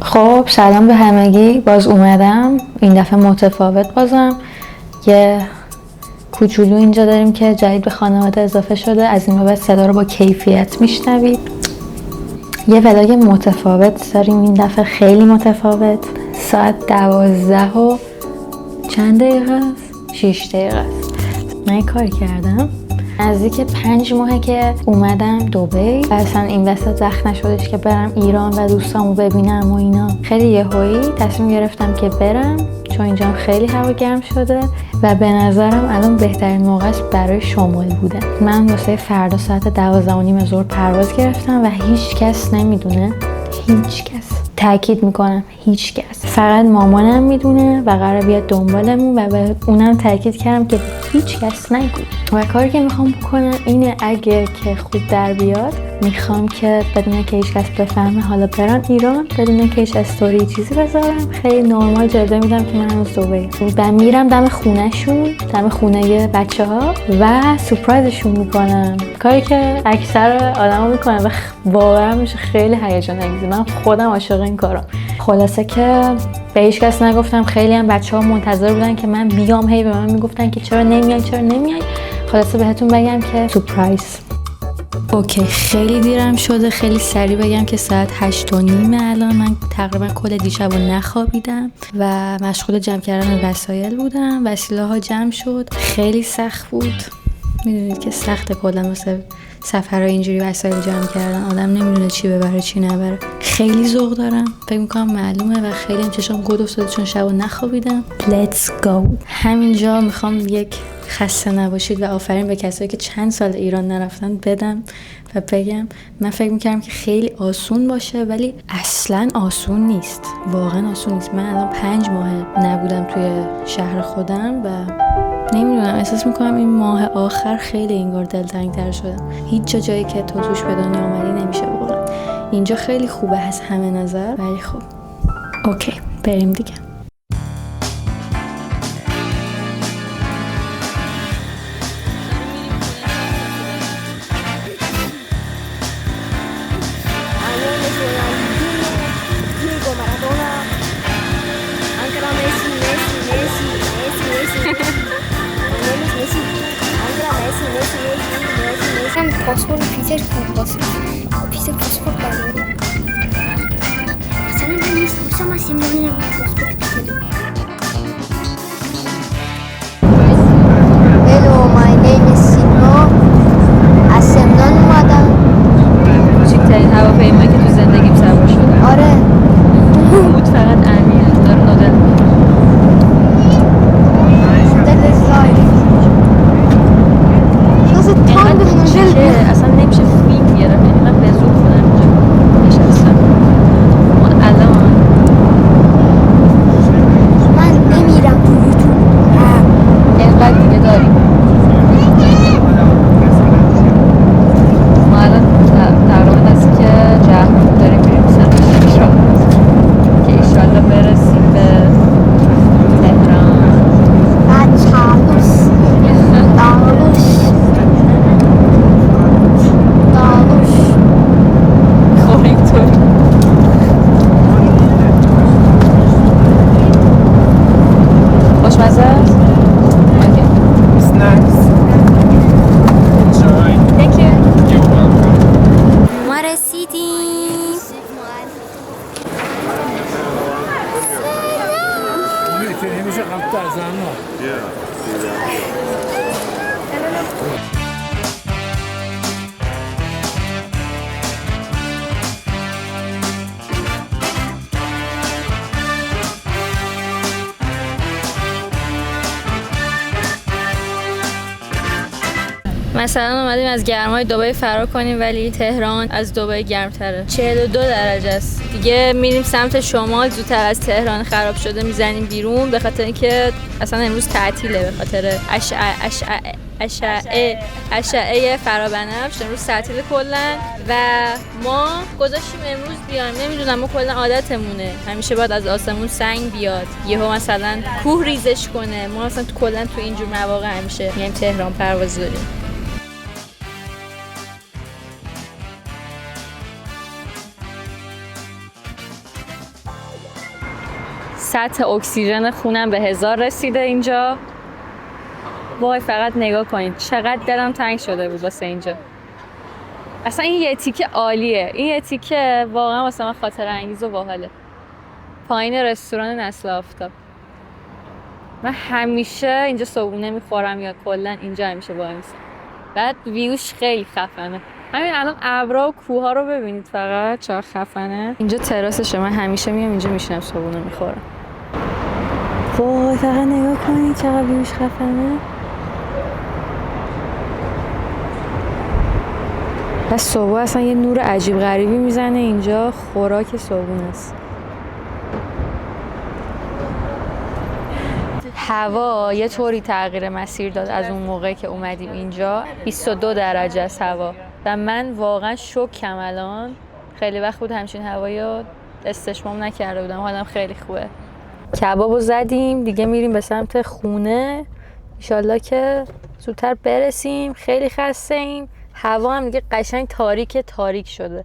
خب سلام به همگی، باز اومدم این دفعه متفاوت. بازم یه کوچولو اینجا داریم که جدید به خانواده اضافه شده. از این بعد صدا رو با کیفیت میشنوید. یه ولاگ متفاوت داریم این دفعه، خیلی متفاوت. ساعت 12 و چند دقیقه است؟ 6 دقیقه است. من یه کاری کردم، نزدیک 5 ماهه که اومدم دبی و اصلا این وسط وقت نشدش که برم ایران و دوستامو ببینم و اینا. خیلی یهویی تصمیم گرفتم که برم، چون اینجا خیلی هوا گرم شده و به نظرم الان بهترین موقع است برای شمال بودن. من واسه فردا ساعت 12:30 ظهر پرواز گرفتم و هیچ کس نمیدونه، هیچ کس، تاکید میکنم هیچ کس، فقط مامانم میدونه و قرار بیاد دنبالمون و به اونم تاکید کردم که هیچ کس نگو. و کاری که میخوام بکنم اینه اگه که خوب در بیاد میخوام که بدون که هیچ کس بفهمه حالا برم ایران، بدون که هیچ استوری چیزی بذارم، خیلی نرمال جلوه میدم که من هنوز دبی و میرم دم خونهشون، دم خونه بچه‌ها و سورپرایزشون میکنم. کاری که اکثر آدما میکنن و واقعا میشه خیلی هیجان انگیزه. من خودم عاشق این کارم. خلاصه که به هیچ کس نگفتم. خیلی هم بچه‌ها منتظر بودن که من بیام، هی به من میگفتن که چرا نمیای. خلاصه بهتون بگم که سورپرایز. اوکی، خیلی دیرم شده. خیلی سریع بگم که ساعت 8:30 الان. من تقریبا کل دیشب رو نخوابیدم و مشغول جمع کردن وسایل بودم. وسیله ها جمع شد، خیلی سخت بود. میدونید که سخته کلا واسه سفرهای اینجوری وسایل جمع کردن، آدم نمیدونه چی ببره چی نبره. خیلی ذوق دارم، فکر میکنم معلومه و خیلی هم چشم گود افتاده چون شبو نخوابیدم. Let's go. همینجا میخوام یک خسته نباشید و آفرین به کسایی که چند سال ایران نرفتن بدم و بگم من فکر میکردم که خیلی آسون باشه ولی اصلا آسون نیست، واقعا آسون نیست. من الان 5 ماه نبودم توی شهر خودم و نمیدونم، احساس میکنم این ماه آخر خیلی انگار دلتنگ‌تر شدم. هیچ جایی که تو توش به دنیا اومدی نمیشه بگم. اینجا خیلی خوبه از همه نظر ولی خب اوکی بریم دیگه. پاسپورت پیتر کن پیتر پاسپورت بردارم مثلا من نیست باشم از این مهمه پاسپورت پیتر. Hello, my name is Sino. از سمنان اومدم. کوچکترین هواپیمایی که تو زندگیم سوار شدم. آره بود فقط امیر داره نودل اصلا نمیشه فیلم گرفت. یعنی من به زور خودم اینجا نشستم. الان من نمیرم تو یوتیوب. اینقدر دیگه داریم. ما الان تقریبا دستی که جهان داریم میریم سمت ایران که ایشالله برسیم به تهران. بعد چالوس خوشمزه است؟ اوکی. It's nice. Enjoy. Thank you. You're welcome. ما رسیدیم. میشه قبط از آنها. مثلا اومدیم از گرمای دبی فرار کنیم ولی تهران از دبی گرمتره. 42 درجه است. دیگه میریم سمت شمال، زودتر از تهران خراب شده میزنیم بیرون به خاطر اینکه اصلا امروز تعطیله، به خاطر اشعه فرابنفش امروز تعطیل کلا و ما گذاشتیم امروز بیایم. نمیدونم، ما کلا عادتمونه همیشه باید از آسمون سنگ بیاد، یهو مثلا کوه ریزش کنه. ما مثلا کلا تو اینجور مواقع همیشه میایم تهران پرواز داریم. سطح اکسیژن خونم به 1000 رسیده اینجا. وای فقط نگاه کنید چقدر دلم تنگ شده بود واسه اینجا. اصلا این یه تیکه عالیه، این یه تیکه واقعا واسه من خاطره انگیز و باحاله. پایین رستوران نسل آفتاب. من همیشه اینجا صبحونه میخورم یا کلا اینجا همیشه وای میسم. بعد ویوش خیلی خفنه. همین الان ابرا و کوها رو ببینید فقط چقدر خفنه. اینجا تراسشه، من همیشه میام اینجا میشینم صبحونه میخورم. وای فقط نگاه کنید چقدر ویوش خفنه. و صبح اصلا یه نور عجیب غریبی میزنه اینجا، خوراک صبحونه است. هوا یه طوری تغییر مسیر داد از اون موقع که اومدیم اینجا. 22 درجه است هوا و من واقعا شوکم الان. خیلی وقت بود همچین هوایی رو استشمام نکرده بودم. حالم خیلی خوبه. کبابو زدیم دیگه، میریم به سمت خونه. انشالله که زودتر برسیم. خیلی خسته ایم. هوا هم دیگه قشنگ تاریک شده.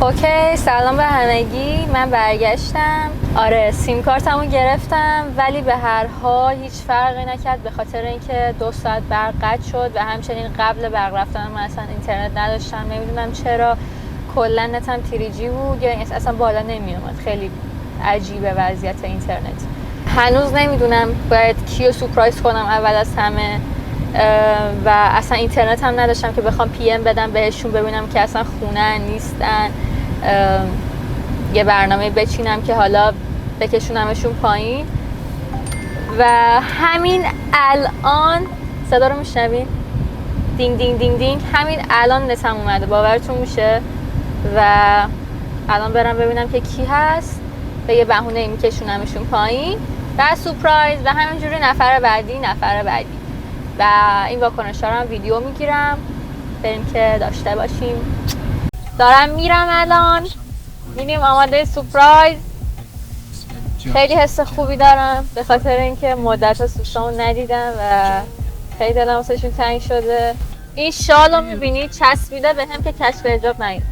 اوکی، سلام به همگی. من برگشتم. آره سیم کارتمو گرفتم ولی به هر حال هیچ فرقی نکرد به خاطر اینکه 2 ساعت برق قطع شد و همچنین قبل برق رفتن من اصلا اینترنت نداشتم. نمیدونم چرا، کلا نتم 3G بود یا اصلا بالا نمیومد. خیلی عجیبه وضعیت اینترنت. هنوز نمیدونم باید کیو سورپرایز کنم اول از همه و اصلا اینترنت هم نداشتم که بخوام پی ام بدم بهشون ببینم که اصلا خونه نیستن. یه برنامه بچینم که حالا بکشونمشون پایین و همین الان صدا رو میشنوین؟ دینگ دینگ دینگ دینگ. همین الان نتم اومده، باورتون میشه؟ و الان برم ببینم که کی هست، به یه بهونه میکشونمشون پایین و سورپرایز و همینجوری نفر بعدی و این واکنش‌ها رو هم ویدیو میگیرم بریم که داشته باشیم. دارم میرم الان، میریم آماده سورپرایز. خیلی حس خوبی دارم به خاطر اینکه مدت‌ها دوستامو ندیدم و خیلی دلم واسهشون تنگ شده. این شال رو میبینید چسبیده به هم که کشف حجاب نگیر.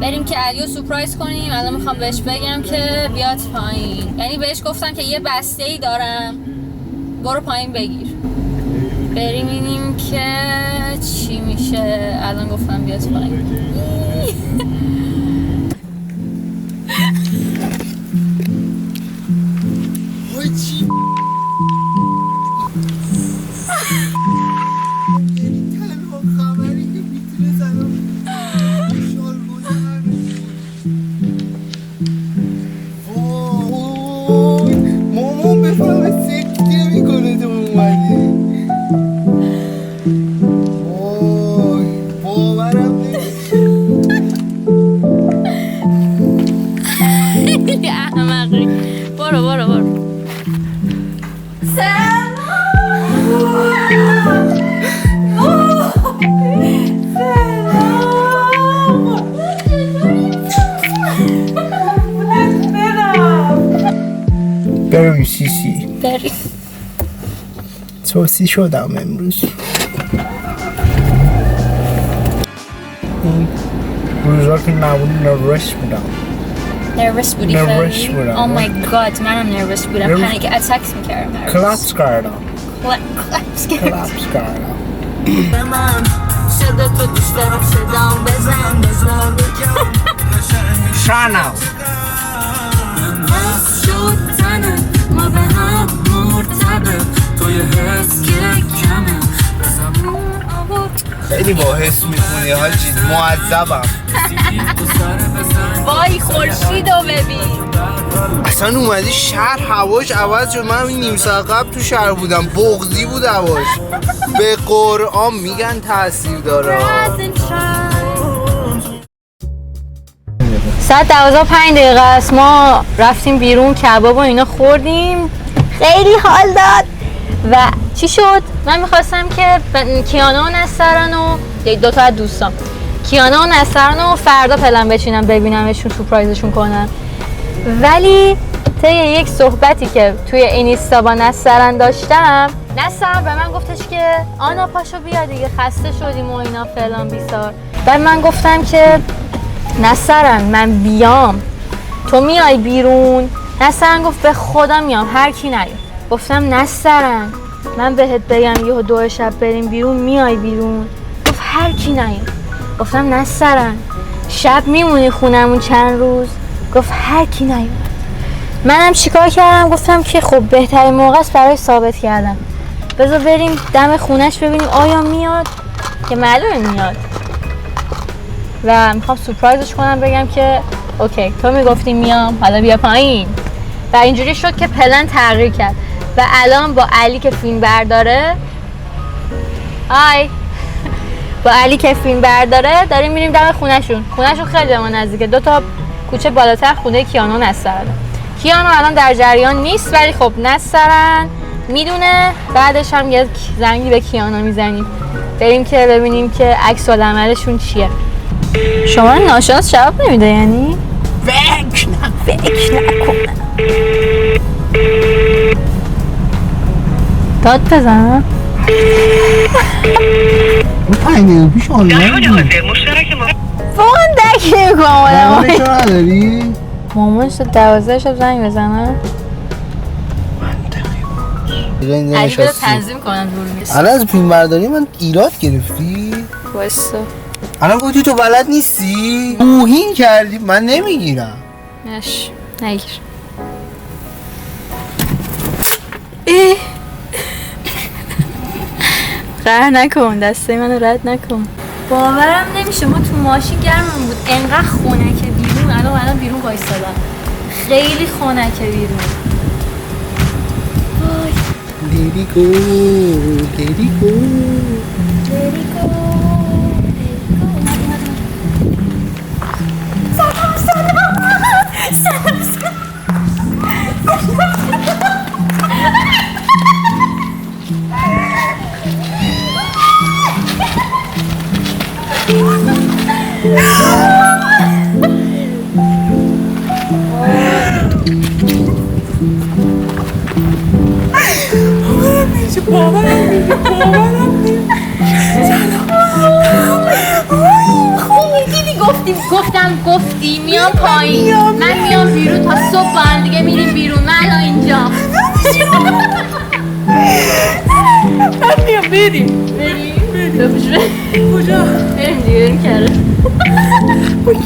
بریم که علیو سورپرایز کنیم. الان میخوام بهش بگم که بیاد پایین، یعنی بهش گفتم که یه بسته‌ای دارم برو پایین بگیر. بریم ببینیم که چی میشه. الان گفتم بیاد پایین. برو بریم سیسی. بریم. سوسی شدم امروز. این روزا که نبودی نروس بودم. نروس بودی خیلی؟ نروس بودم. Oh my god منم نروس بودم. پنیک اتکس میکردم. کلاپس کردم. کلاپس کردم. من صدا تو دوست دارم صدام بزن بگم شانو بس شد تنه ما به هم مرتبه توی حس که کمه بزمون آورد خیلی با حس میخونی حاجی، معذبم. وای خورشیدو ببین. اصلا اومدی شهر هواش عوض شد. من نیم ساعت قبل تو شهر بودم، بغضی بود هواش. به قرآن میگن تاثیر داره. ساعت 12:05 است. ما رفتیم بیرون کباب و اینا خوردیم، خیلی حال داد. و چی شد؟ من میخواستم که کیانا و نسترن و 2 تا از دوستان کیانا و نسترن و فردا پلن بچینم ببینمشون، سورپرایزشون کنم. ولی طی یک صحبتی که توی اینستا با نسترن داشتم، نسترن به من گفتش که آنا پاشو بیا دیگه خسته شدیم و اینا فلان بیسار. بعد من گفتم که نسترن من بیام تو میای بیرون؟ نسترن گفت به خدا میام، هر کی نیاد. گفتم نسترن من بهت بگم یهو 2 شب بریم بیرون میای بیرون؟ گفت هر کی نیاد. گفتم نسترن شب میمونی خونمون چند روز؟ گفت هر کی نیاد. منم چیکار کردم؟ گفتم که خب بهترین موقع است برای ثابت کردن، بذار بریم دم خونش ببینیم آیا میاد، که معلومه میاد و میخوام سورپرایزش کنم بگم که اوکی تو میگفتی میام حالا بیا پایین. و اینجوری شد که پلن تغییر کرد و الان با علی که فیلم برداره با علی که فیلم برداره داریم میریم دم خونهشون خیلی به ما نزدیکه، 2 تا کوچه بالاتر خونه کیانو نسترن. کیانو الان در جریان نیست ولی خب نسترن میدونه. بعدش هم یک زنگی به کیانو میزنیم بریم که ببینیم که عکس العملشون چیه. شما ناشناس جواب نمیده یعنی؟ فکر نکنم داد بزنم. اون 5 دقیقه پیش آنلاین بود. واقعا درک نمی‌کنم آدمو. مامانش رو نداری؟ مامانش 12 شب زنگ بزنم. علی بده تنظیم کنن دور نیست. الان از فیلم برداری من ایراد گرفتی؟ واسه الان گفتی تو بلد نیستی؟ توهین کردی من نمیگیرم. نگیر. قهر نکن، دسته منو رد نکن. باورم نمیشه ما تو ماشین گرممون بود انقدر خنکه بیرون. الان بیرون وایسادم خیلی خنکه بیرون. Let it go. گفتی میام پایین، من میام بیرون تا صبح با هم دیگه میریم بیرون. من الان اینجا من میام بریم کجا؟ بریم دیگه بریم کرده با کی؟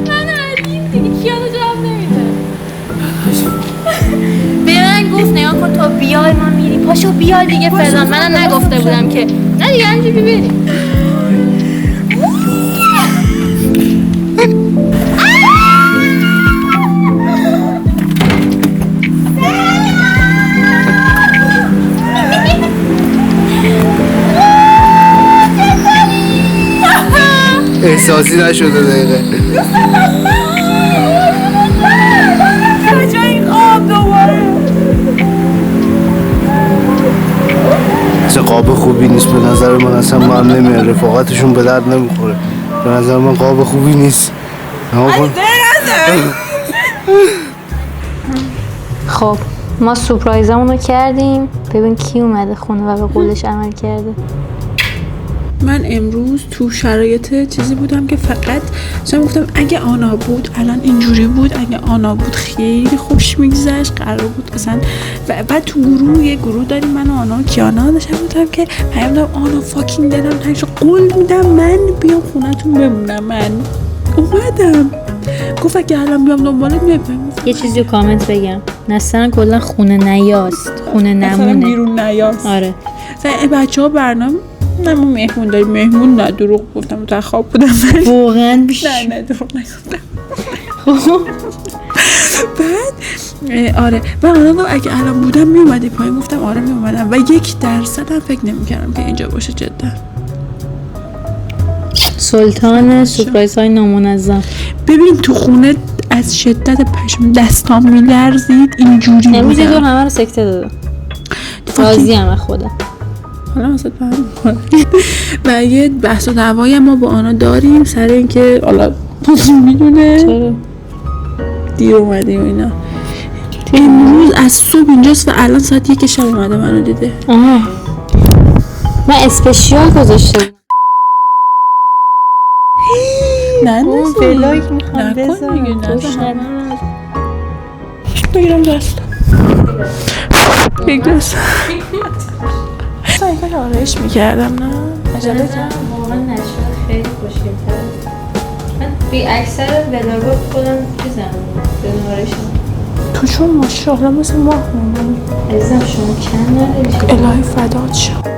من عدیم دیگه کیانو جواب نمیده. به من گفت نگاه کن تو بیای ما میریم پاشو بیا دیگه فلان. منم نگفته بودم که نه دیگه همینجوری بریم. احساسی نشده دقیقه کجا این خواب دوباره؟ چه قاب خوبی نیست به نظر من. اصلا با هم نمیاد، رفاقتشون به درد نمیخوره. به نظر من قاب خوبی نیست. خب ما سورپرایزمون رو کردیم، ببین کی اومده خونه و به قولش عمل کرده. من امروز تو شرایط چیزی بودم که فقط مثلا گفتم اگه آنا بود الان اینجوری بود، اگه آنا بود خیلی خوش میگذشت، قرار بود اصلا. و بعد تو یه گروه داریم من و آنا و کیانا، داشتم بودم که پیام دادم آنا فاکینگ دلم تنگ شد، قول میدم من بیام خونتون بمونم. من اومدم گفت اگه الان بیام دنبالت میام. یه چیزی رو کامنت بگم، نسترن کلا خونه نیاست، خونه نمونه بیرون نیاست. آره بچه ها برنامه نه ما مهمون داریم. مهمون نه دروغ گفتم، تا خواب بودم واقعا نه دروغ نگفتم. بعد آره و آنها اگه الان بودم میومدی پایین. گفتم آره میومدم و 1% هم فکر نمی‌کردم که اینجا باشه. جدا سلطان سورپرایز های نامنظم. ببین تو خونه از شدت پشم دستام میلرزید اینجوری نمیدی بودم. دور همه رو سکته داده. راضی هم از خودم. حالا مثلا و یه بحث و دعوایی ما با آنها داریم سر اینکه حالا میدونه چرا؟ دیر اومدیم و اینا. امروز از صبح اینجاست و الان ساعت 1 شب اومده منو دیده. آها من اسپشیال گذاشته ننداز ولاگ میخوام نکن بذارم دیگه توش بگیرم دست یک دست سعی آرایش میکردم نه؟ عجله کرد واقعا نشد خیلی خوشگل من بی اکثر ولاگا خودم چیزم دنبالشم تو چون ماشاءالله مثل ماه میمونی عزیزم شما کم نداری الهی فدات شم